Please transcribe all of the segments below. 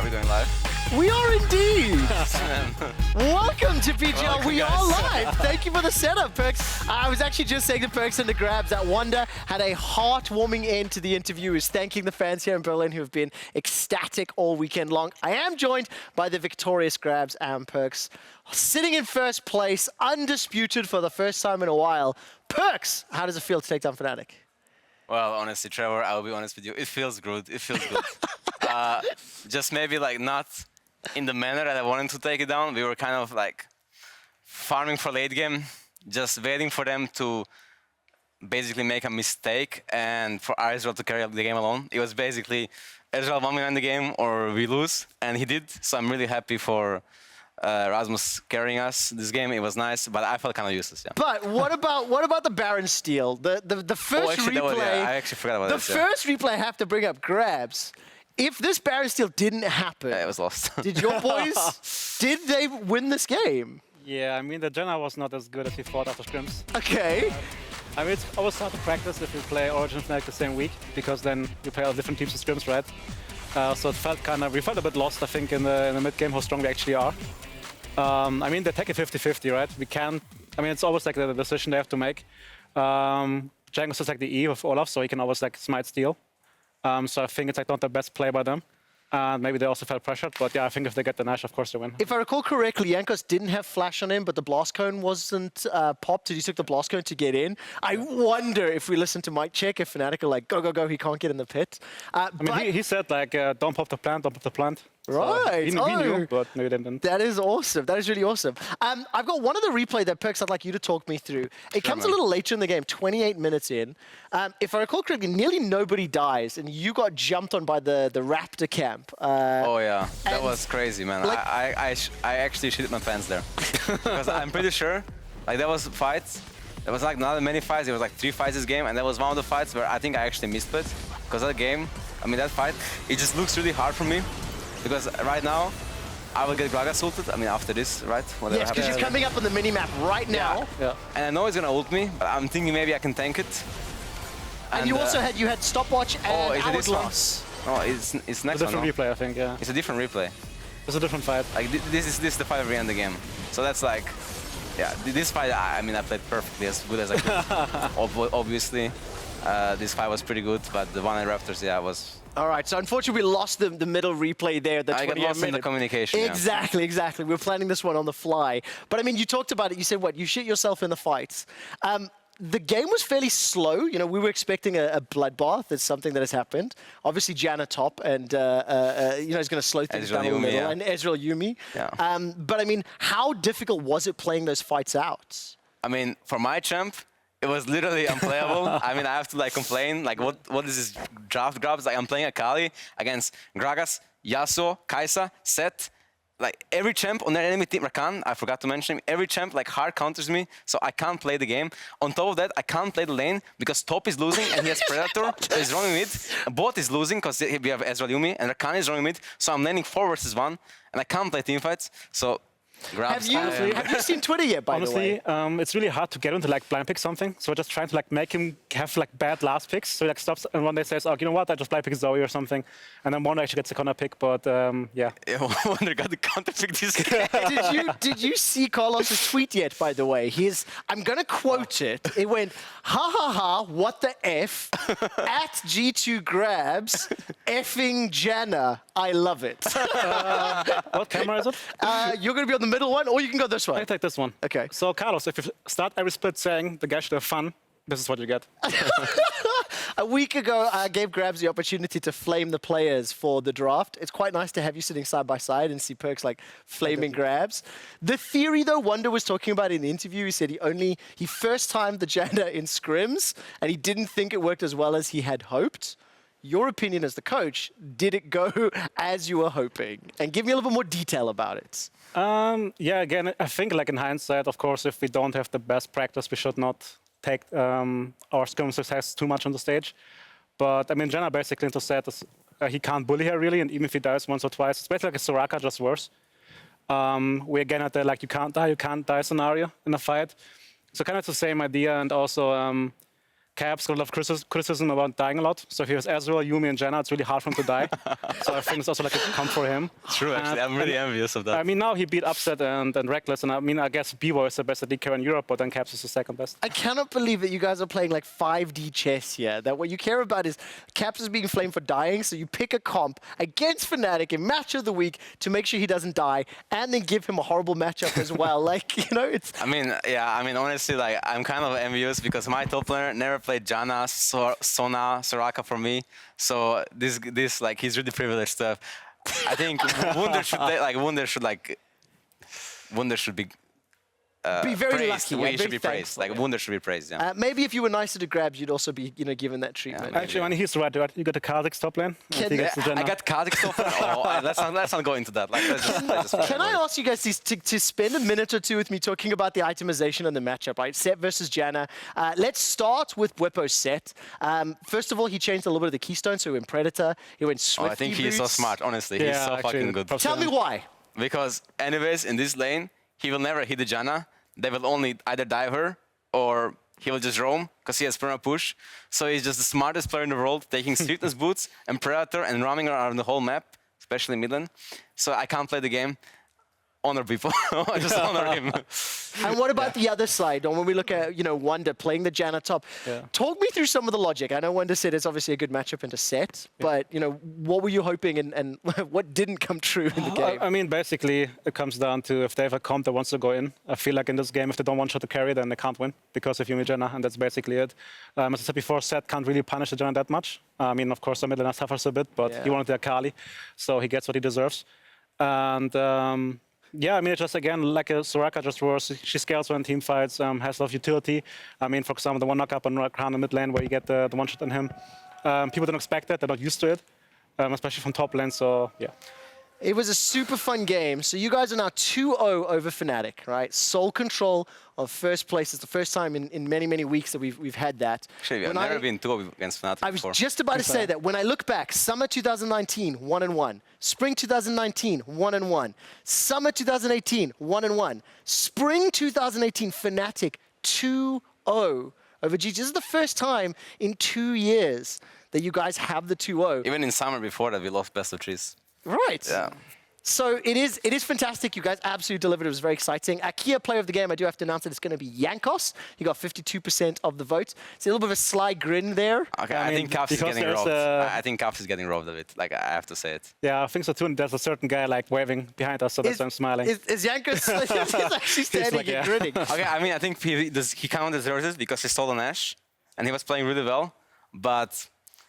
we doing live? We are indeed! Welcome to PGL, Welcome, we guys. are live! Thank you for the setup, Perkz. I was actually just saying to Perkz and to Grabbz that Wonder had a heartwarming end to the interview. Is thanking the fans here in Berlin who have been ecstatic all weekend long. I am joined by the victorious Grabbz and Perkz. Sitting in first place, undisputed for the first time in a while. Perkz, how does it feel to take down Fnatic? Well, honestly, Trevor, I'll be honest with you. It feels good. It feels good. Just maybe like not in the manner that I wanted to take it down. We were kind of like farming for late game, just waiting for them to basically make a mistake and for Israel to carry up the game alone. It was basically Israel won the game or we lose, and he did. So I'm really happy for Rasmus carrying us this game. It was nice, but I felt kind of useless. Yeah. But what about the Baron steal? The first actually, replay. I actually forgot about the this. first replay I have to bring up Grabbz. If this Baron steal didn't happen, Yeah, it was lost. did your boys did they win this game? Yeah, I mean the Jenna was not as good as we thought after scrims. Okay. I mean it's always hard to practice if you play Origin Fnatic the same week because then you play all different teams of scrims, right? So it felt we felt a bit lost, I think, in the mid game how strong we actually are. I mean they take it 50-50, right? We can't. I mean it's always like the decision they have to make. Django's just like the E of Olaf, so he can always like smite steal. So I think it's like not the best play by them. Maybe they also felt pressured, but yeah, I think if they get the Nash, of course they win. If I recall correctly, Jankos didn't have flash on him, but the blast cone wasn't popped. He took the blast cone to get in. I wonder if we listen to Mike Check, if Fnatic are like, go, go, go, he can't get in the pit. I mean, he said like, don't pop the plant, don't pop the plant. Right. So he knew, but maybe they didn't. That is awesome. That is really awesome. I've got one other replay that Perkz I'd like you to talk me through. It comes a little later in the game, 28 minutes in. If I recall correctly, nearly nobody dies, and you got jumped on by the Raptor camp. Oh yeah, that was crazy, man. Like, I actually shit my pants there because I'm pretty sure like there was fights. There was like not many fights. There was like 3 fights this game, and that was one of the fights where I think I actually missed it because that game. I mean that fight. It just looks really hard for me because right now I will get Gragas ulted. I mean after this, right? Whatever yes, because he's coming up on the minimap right now. Yeah. And I know he's gonna ult me, but I'm thinking maybe I can tank it. And you also had stopwatch and is it this one? hourglass. Oh, it's next It's a one. different No? replay, I think, yeah. It's a different replay. It's a different fight. Like this is the fight where we end the game. So that's like, yeah, this fight. I mean, I played perfectly as good as I could. Obviously, this fight was pretty good, but the one in Raptors, yeah, was. All right, so unfortunately we lost the middle replay there. The I got lost in the communication. Exactly, exactly. We're planning this one on the fly. But I mean, you talked about it. You said what? You shit yourself in the fights. The game was fairly slow. You know, we were expecting a bloodbath. It's something that has happened. Obviously, Janna top, and you know, he's going to slow things down a little. Yeah. And Ezreal Yuumi. Yeah. But I mean, how difficult was it playing those fights out? I mean, for my champ, it was literally unplayable. I mean, I have to like complain. Like, what is this draft Grabbz? Like, I'm playing Akali against Gragas, Yasuo, Kai'Sa, Sett. Like every champ on their enemy team, Rakan, I forgot to mention him, every champ like hard counters me, so I can't play the game. On top of that, I can't play the lane because top is losing and he has Predator, so he's roaming mid. Bot is losing because we have Ezreal Yuumi, and Rakan is roaming mid, so I'm laning 4 versus 1, and I can't play teamfights, so Grabbz. Have you seen Twitter yet, by the way? Honestly, it's really hard to get him to like blind pick something, so we're just trying to like make him have like bad last picks, so he like stops, and one day says, oh, you know what, I just blind pick Zoe or something, and then one actually gets a corner pick, but yeah. Wonder got the counter pick this game. Did you see Carlos's tweet yet, by the way? I'm going to quote it. It went, ha ha ha, what the F, at G2 Grabbz, effing Janna. I love it. What camera is it? You're going to be on the middle one, or you can go this one. I take this one. Okay. So Carlos, if you start every split saying the guys should have fun, this is what you get. A week ago, I gave Grabbz the opportunity to flame the players for the draft. It's quite nice to have you sitting side by side and see Perkz like flaming Grabbz. The theory, though, Wonder was talking about in the interview, he said he first timed the Janna in scrims, and he didn't think it worked as well as he had hoped. Your opinion as the coach, did it go as you were hoping? And give me a little bit more detail about it. Yeah, again, I think like in hindsight, of course, if we don't have the best practice, we should not take our scrim success too much on the stage. But I mean, Janna basically said he can't bully her really, and even if he dies once or twice, it's basically like a Soraka, just worse. We again at the like you can't die scenario in a fight. So kind of the same idea, and also Caps got a lot of criticism about dying a lot. So if he has Ezreal, Yuumi, and Janna, it's really hard for him to die. So I think it's also like a comp for him. True, actually. I'm really envious of that. I mean, now he beat Upset and Reckless, and I mean, I guess Bevo is the best AD carry in Europe, but then Caps is the second best. I cannot believe that you guys are playing like 5D chess here. That what you care about is Caps is being flamed for dying, so you pick a comp against Fnatic in match of the week to make sure he doesn't die, and then give him a horrible matchup as well. Like, you know, it's... I mean, yeah, I mean, honestly, like, I'm kind of envious because my top laner never played Janna, Sona, Soraka for me. So this, like, he's really privileged stuff. I think Wunder should be very praised. lucky. We Yeah, should be very praised. thankful, Like, Wunder should be praised, yeah. maybe if you were nicer to Grabbz, you'd also be, you know, given that treatment. Yeah, Actually, when he's right. You got the Kha'Zix top lane. I got Kha'Zix top lane. Oh, let's not go into that. Like, let's just Can I ask you guys to spend a minute or two with me talking about the itemization and the matchup, right? Set versus Janna. Let's start with Bwipo's set. First of all, he changed a little bit of the keystone, so he went Predator, he went Swifty I think he's so boots. smart, honestly. He's so fucking good. Tell me why. Because anyways, in this lane, he will never hit the Janna. They will only either dive her or he will just roam because he has perma push. So he's just the smartest player in the world, taking Sweetness Boots and Predator and roaming around the whole map, especially mid lane. So I can't play the game. Honor people. I just honor him. And what about the other side? When we look at, you know, Wonder playing the Janna top, talk me through some of the logic. I know Wonder said it's obviously a good matchup into set, but, you know, what were you hoping and what didn't come true in the game? I mean, basically, it comes down to if they have a comp that wants to go in. I feel like in this game, if they don't want shot to carry, then they can't win because of Yuumi Janna, and that's basically it. As I said before, Set can't really punish the Janna that much. I mean, of course, the mid laner suffers a bit, but he wanted the Akali, so he gets what he deserves. And yeah, I mean, it's just, again, like a Soraka just roars. She scales when team fights, has a lot of utility. I mean, for example, the one knock-up on Crown in mid lane where you get the one-shot on him. People don't expect that. They're not used to it, especially from top lane, so yeah. It was a super fun game. So you guys are now 2-0 over Fnatic, right? Sole control of first place. It's the first time in many, many weeks that we've had that. Actually, I've never been 2-0 against Fnatic I was before. just about to say that. When I look back, summer 2019, 1-1. Spring 2019, 1-1. Summer 2018, 1-1. Spring 2018, Fnatic 2-0 over GG. This is the first time in 2 years that you guys have the 2-0. Even in summer before that, we lost best of 3s. Right. Yeah. So it is fantastic. You guys absolutely delivered. It was very exciting. Kia player of the game, I do have to announce that it's going to be Jankos. He got 52% of the vote. It's a little bit of a sly grin there. Okay, I I mean, think Caps is because getting there's robbed. I think Caps is getting robbed a bit. Like, I have to say it. Yeah, I think so too. And there's a certain guy like waving behind us, so that's why I'm smiling. Is Jankos he's actually standing like, yeah. and grinning? Okay, I mean, I think he counted deserves it because he stole an Ashe, and he was playing really well, but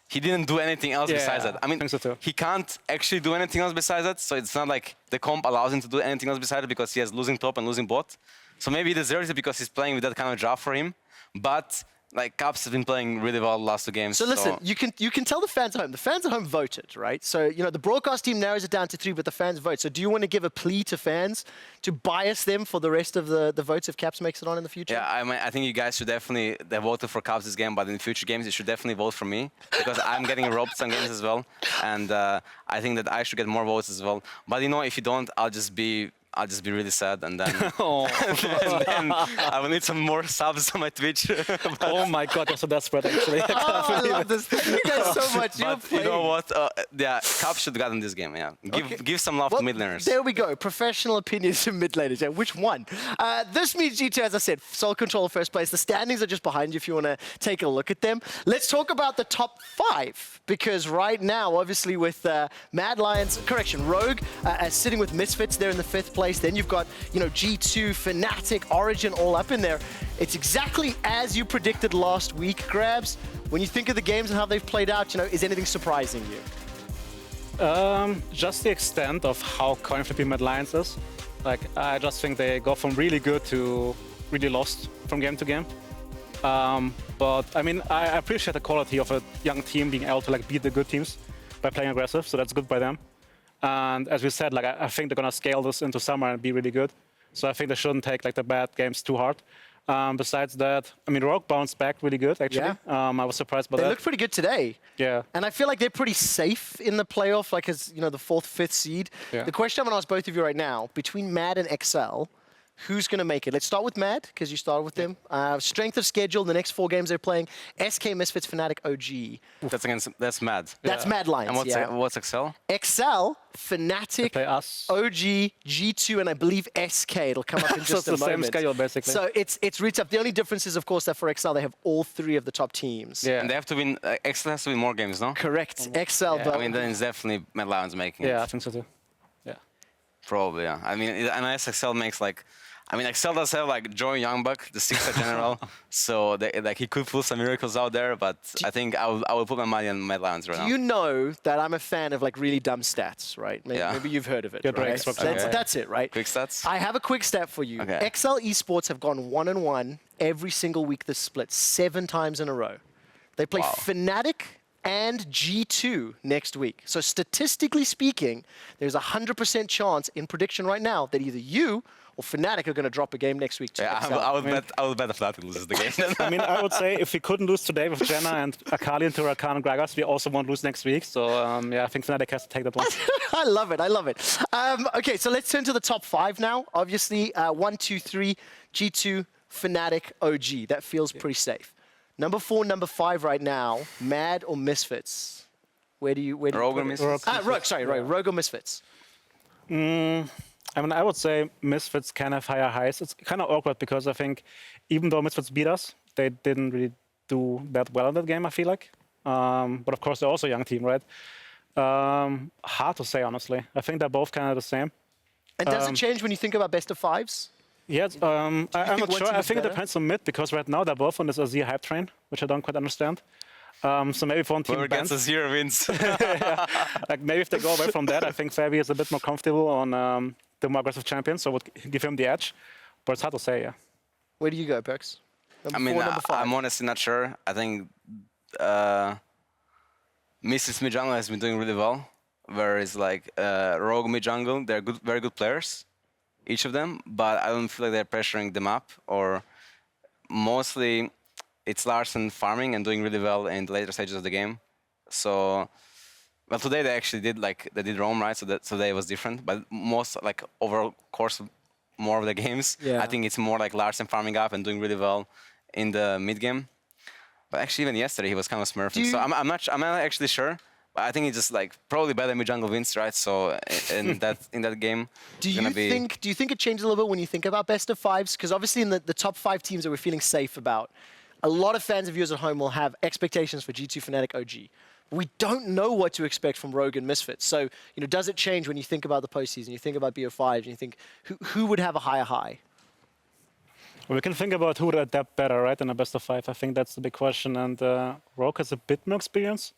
he didn't do anything else besides that. I mean, think so too. he can't actually do anything else besides that, so it's not like the comp allows him to do anything else besides it because he has losing top and losing bot. So maybe he deserves it because he's playing with that kind of draft for him, but like Caps has been playing really well the last 2 games. So listen, you can tell the fans at home. The fans at home voted, right? So, you know, the broadcast team narrows it down to 3, but the fans vote. So do you want to give a plea to fans to bias them for the rest of the votes if Caps makes it on in the future? Yeah, I mean, I think you guys should definitely, they voted for Caps this game, but in future games, you should definitely vote for me because I'm getting robbed some games as well. And I think that I should get more votes as well. But, you know, if you don't, I'll just be really sad, and then, and then I will need some more subs on my Twitch. Oh my God, you're so desperate, actually. I love this. You guys so much. But you know what? Yeah, Caps should have gotten this game. Yeah, give some love to mid laners. There we go. Professional opinions from mid laners. Yeah, which one? This means G2, as I said, sole control of first place. The standings are just behind you if you want to take a look at them. Let's talk about the top 5 because right now, obviously, with Rogue sitting with Misfits there in the 5th place. Then you've got, you know, G2, Fnatic, Origin all up in there. It's exactly as you predicted last week, Grabbz. When you think of the games and how they've played out, you know, is anything surprising you? Just the extent of how coin flipping Mad Lions is. Like, I just think they go from really good to really lost from game to game. But I mean, I appreciate the quality of a young team being able to like beat the good teams by playing aggressive, so that's good by them. And as we said, like I think they're gonna scale this into summer and be really good. So I think they shouldn't take like the bad games too hard. Besides that, I mean, Rogue bounced back really good, actually. Yeah. I was surprised by that. They looked pretty good today. Yeah. And I feel like they're pretty safe in the playoff, like as, you know, the 4th, 5th seed. Yeah. The question I'm gonna ask both of you right now, between Mad and XL, who's going to make it. Let's start with Mad, because you started with them. Strength of schedule, the next 4 games they're playing. SK, Misfits, Fnatic, OG. That's Mad. That's Mad Lions, And what's Excel? Excel, Fnatic, play us. OG, G2, and I believe SK. It'll come up in just So a it's the moment. same schedule, basically. So it's really tough. The only difference is, of course, that for Excel, they have all 3 of the top teams. Yeah. And they have to win. Excel has to win more games, no? Correct. Excel, Yeah. but I mean, then it's definitely Mad Lions making it. Yeah, I think so too. Yeah. Probably, yeah. I mean, unless Excel makes like, I mean, Excel does have like Joey Youngbuck, the 6th general, so like he could pull some miracles out there. But I think I will put my money on Mad Lions right now. you know that I'm a fan of like really dumb stats, right? Maybe you've heard of it. Good right? breaks, That's it, right? Quick stats. I have a quick stat for you. Okay. XL Esports have gone 1-1 every single week this split, 7 times in a row. They play Wow. Fnatic and G2 next week. So statistically speaking, there's a 100% chance in prediction right now that either you or Fnatic are going to drop a game next week. To Yeah, XL. I would bet if Fnatic loses the game. I mean, I would say if we couldn't lose today with Jenna and Akali into Rakan and Gragas, we also won't lose next week. So yeah, I think Fnatic has to take that one. I love it. I love it. Okay, so let's turn to the top 5 now. Obviously, 1, 2, 3, G2, Fnatic, OG. That feels pretty safe. Number 4, number 5 right now, Mad or Misfits? Where do you Rogue or put it? Misfits? Rogue or Misfits. I mean, I would say Misfits can have higher highs. It's kind of awkward because I think even though Misfits beat us, they didn't really do that well in that game, I feel like. But of course, they're also a young team, right? Hard to say, honestly. I think they're both kind of the same. And does it change when you think about best of 5s? Yes, I'm think not one sure. team I is think it better? depends on mid because right now they're both on this Azir hype train, which I don't quite understand. So maybe if one team Whoever gets bans, us here wins. like maybe if they go away from that, I think Fabi is a bit more comfortable on the more aggressive champion, so would give him the edge. But it's hard to say, yeah. Where do you go, Perkz? Number I mean, 4, number 5. I'm honestly not sure. I think Mrs. Mid Jungle has been doing really well. Whereas like Rogue Mid Jungle, they're good, very good players, each of them. But I don't feel like they're pressuring them up. Or mostly, it's Larsen farming and doing really well in the later stages of the game. So, well, today they actually did they did roam, right? So that today it was different. But most like overall course of more of the games, Yeah. I think it's more like Larsen farming up and doing really well in the mid game. But actually, even yesterday he was kind of smurfing. So I'm not actually sure. But I think it's just like probably better mid jungle wins, right? So in that game, Do you think it changes a little bit when you think about best of 5s? Because obviously in the top 5 teams that we're feeling safe about, a lot of fans of yours at home will have expectations for G2, Fnatic, OG. We don't know what to expect from Rogue and Misfits. So, does it change when you think about the postseason, you think about BO5, and you think who would have a higher high? Well, we can think about who would adapt better, right, in a best of 5. I think that's the big question. And Rogue has a bit more experience.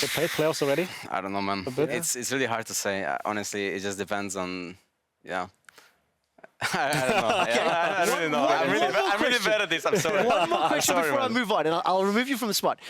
They played playoffs already. I don't know, man. bit? It's really hard to say. Honestly, it just depends on, yeah. I don't know. I don't really know. I'm really bad at this. I'm sorry. One more question sorry, before I man. move on, and I'll remove you from the spot.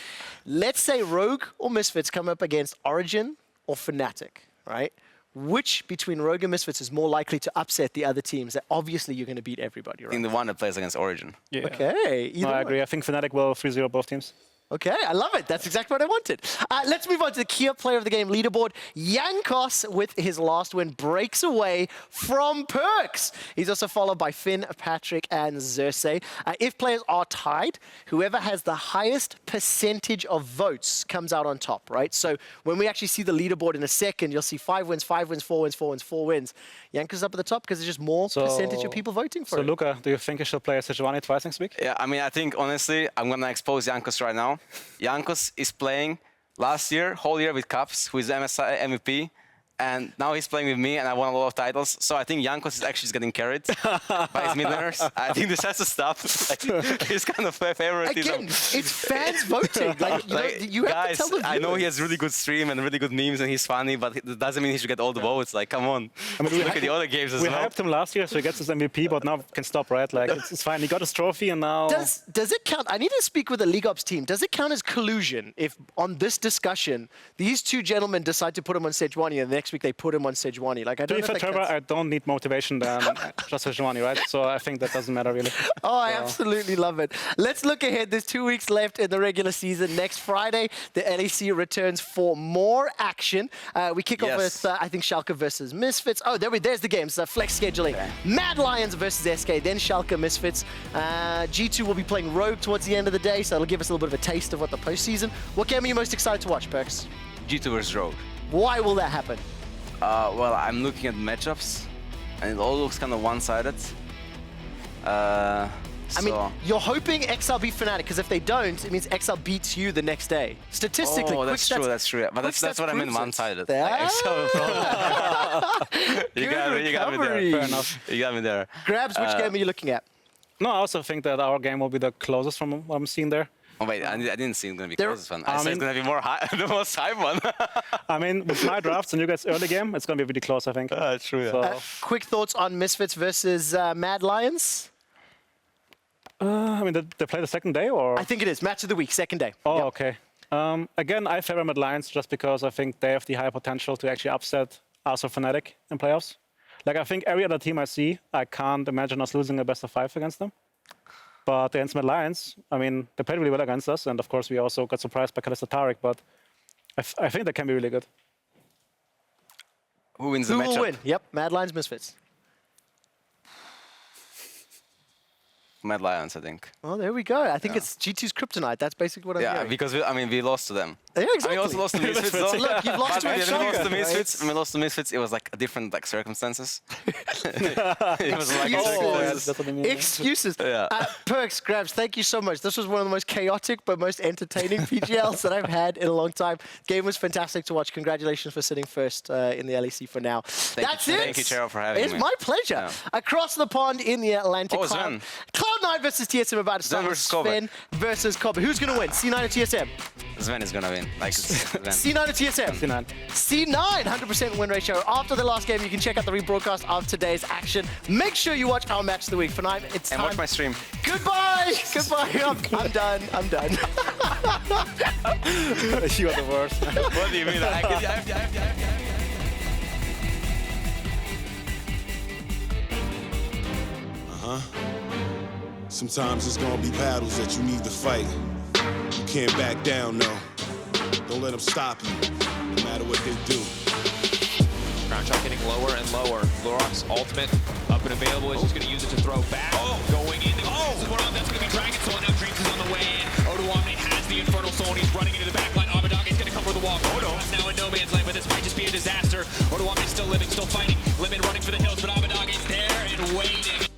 Let's say Rogue or Misfits come up against Origin or Fnatic, right? Which between Rogue and Misfits is more likely to upset the other teams that obviously you're going to beat everybody, I right? think the one that plays against Origin. Yeah. Okay. No, I agree. I think Fnatic will 3-0 both teams. Okay, I love it. That's exactly what I wanted. Let's move on to the Kia Player of the Game leaderboard. Jankos, with his last win, breaks away from Perkz. He's also followed by Finn, Patrick, and Xerxes. If players are tied, whoever has the highest percentage of votes comes out on top, right? So when we actually see the leaderboard in a second, you'll see 5 wins, 5 wins, 4 wins, 4 wins, 4 wins. Jankos is up at the top because there's just more percentage of people voting for So, him. Luca, do you think he should play a Sejuani twice next week? Yeah, I mean, I think honestly, I'm gonna expose Jankos right now. Jankos is playing last year, whole year with Caps, who is MSI MVP, and now he's playing with me, and I won a lot of titles. So I think Jankos is actually just getting carried by his mid-laners. I think this has to stop. Like, he's kind of favoritism. Again, it's fans voting. You have guys, to tell the viewers. I know he has really good stream and really good memes, and he's funny, but it doesn't mean he should get all the votes. Like, come on. I mean, Look at the other games as We well. hyped him last year, so he gets his MVP, but now can stop, right? Like, it's fine. He got his trophy, and now... Does it count? I need to speak with the League Ops team. Does it count as collusion if on this discussion, these two gentlemen decide to put him on Sejuani and the next next week they put him on Sejuani. Like, I don't know if Trevor, I don't need motivation than just Sejuani, right? So I think that doesn't matter really. Oh, I absolutely love it. Let's look ahead. There's 2 weeks left in the regular season. Next Friday, the LEC returns for more action. We kick off with, I think, Schalke versus Misfits. Oh, there's the games. Flex scheduling. Okay. Mad Lions versus SK, then Schalke Misfits. G2 will be playing Rogue towards the end of the day, so that'll give us a little bit of a taste of what the postseason. What game are you most excited to watch, Perkz? G2 versus Rogue. Why will that happen? Well, I'm looking at matchups, and it all looks kind of one-sided. I mean, you're hoping XL beat Fnatic, because if they don't, it means XL beats you the next day. Statistically, that's true, that's true. But that's what I mean, one-sided. Yeah. You got me there. Fair enough. You got me there. Grabbz, which game are you looking at? No, I also think that our game will be the closest from what I'm seeing there. Oh wait, I didn't see it's going to be the closest one. I said it's going to be more the most hype one. I mean, with my drafts and you guys' early game, it's going to be really close, I think. True, yeah. So, quick thoughts on Misfits versus Mad Lions? I mean, they play the second day, or? I think it is. Match of the week, second day. Oh, okay. Again, I favor Mad Lions just because I think they have the high potential to actually upset us or Fnatic in playoffs. Like, I think every other team I see, I can't imagine us losing a best of 5 against them. But against Mad Lions, I mean, they played really well against us, and of course we also got surprised by Kalista Taric, but I think they can be really good. Who wins the matchup? Who will win? Yep, Mad Lions, Misfits. Mad Lions, I think. Oh, there we go. I think it's G2's kryptonite. That's basically what I'm hearing. Because we lost to them. Yeah, exactly. We also lost to Misfits, though. Look, you've lost to Misfits. We lost to Misfits. It was like different circumstances. It was like excuses. Perkz, Grabbz, thank you so much. This was one of the most chaotic but most entertaining PGLs that I've had in a long time. Game was fantastic to watch. Congratulations for sitting first in the LEC for now. That's it. Thank you, Cheryl, for having me. It's my pleasure. Yeah. Across the pond in the Atlantic. Cloud9 versus TSM about to start. Sven versus Kobe. Who's going to win? C9 or TSM? Sven is going to win. C9 or TSM? C9. C9, 100% win ratio. After the last game, you can check out the rebroadcast of today's action. Make sure you watch our match of the week. For now, it's time. And watch my stream. Goodbye. Goodbye. I'm done. I'm done. You are the worst. What do you mean? Sometimes it's gonna be battles that you need to fight. You can't back down, no. Don't let them stop you, no matter what they do. Ground shot getting lower and lower. Lorok's ultimate up and available. He's just gonna use it to throw back. Going in. This is one of them. That's gonna be Dragon Soul. Now Dreams is on the way in. Odoamne has the Infernal Soul and he's running into the back line. Abadage is gonna come for the wall. Odo is now in no man's land, but this might just be a disaster. Odoamne is still living, still fighting. Limit running for the hills, but Abadage is there and waiting.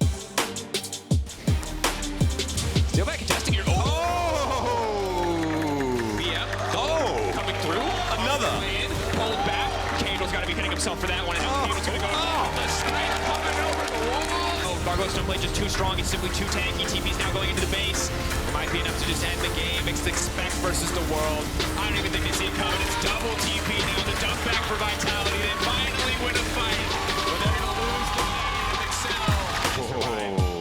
Still back contesting here. Coming through. Another. Pulled back. Candle's got to be hitting himself for that one. And Candle's going to go the straight coming over the wall. Gargoyle's don't play just too strong. It's simply too tanky. TP's now going into the base. It might be enough to just end the game. It's the Spec versus the World. I don't even think they see it coming. It's double TP now. The dump back for Vitality. They finally win a fight. But they're going to lose the Excel.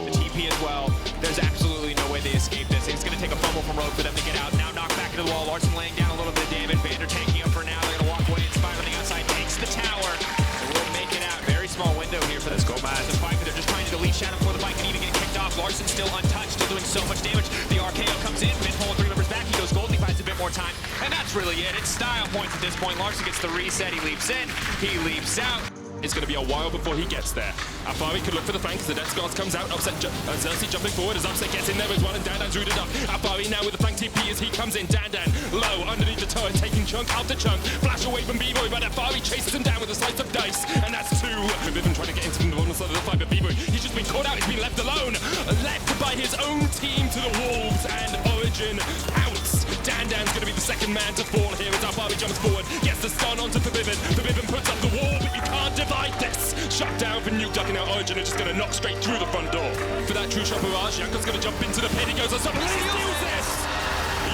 The TP as well. There's absolutely no way they escape this. It's going to take a fumble from Rogue for them to get out. Now knocked back into the wall. Larson laying down a little bit of damage. Vander tanking up for now. They're going to walk away. Inspired on the outside. Takes the tower. They will make it out. Very small window here for this Gomez. The fight, they're just trying to delete Shadow before the fight can even get kicked off. Larson still untouched. Still doing so much damage. The RKO comes in. Pinhole 3 members back. He goes gold. He buys a bit more time. And that's really it. It's style points at this point. Larson gets the reset. He leaps in. He leaps out. It's going to be a while before he gets there. Afari could look for the flank as the Death Guards comes out. Upset Xerxes jumping forward as Upset gets in there as well, and Dandan's rooted up. Afari now with the flank TP as he comes in. Dandan low underneath the turret, taking chunk after chunk. Flash away from B-Boy, but Afari chases him down with a slice of dice. And that's 2. Vivian trying to get into the bottom side of the fight, but B-Boy, he's just been caught out. He's been left alone. Left by his own team to the Wolves, and Origin outs. Dandan's going to be the second man to fall here as Afari jumps forward. Gets the stun onto Forbidden. Forbidden puts up the wall, but you can't divide this. Shut down for Nuke ducking out Origin and just going to knock straight through the front door. For that true shot barrage, Yanko's going to jump into the pit. He goes on something. He steals this!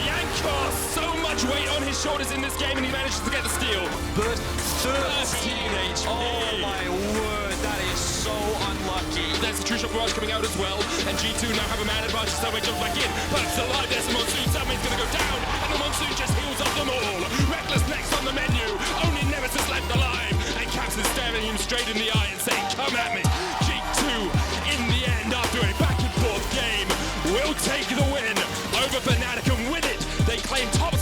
Yanko, so much weight on his shoulders in this game and he manages to get the steal. But 13 HP. Oh my word, that is so unlucky. There's the true shot barrage coming out as well. And G2 now have a man advantage. Subway jumps back in. Perkz alive. There's the Monsoon. Subway's going to go down. And the Monsoon just heals up them all. Reckless next on the menu. Only Nemesis left alive. And is staring him straight in the eye and saying, come at me. G2, in the end, after a back and forth game, will take the win over Fnatic and win it. They claim top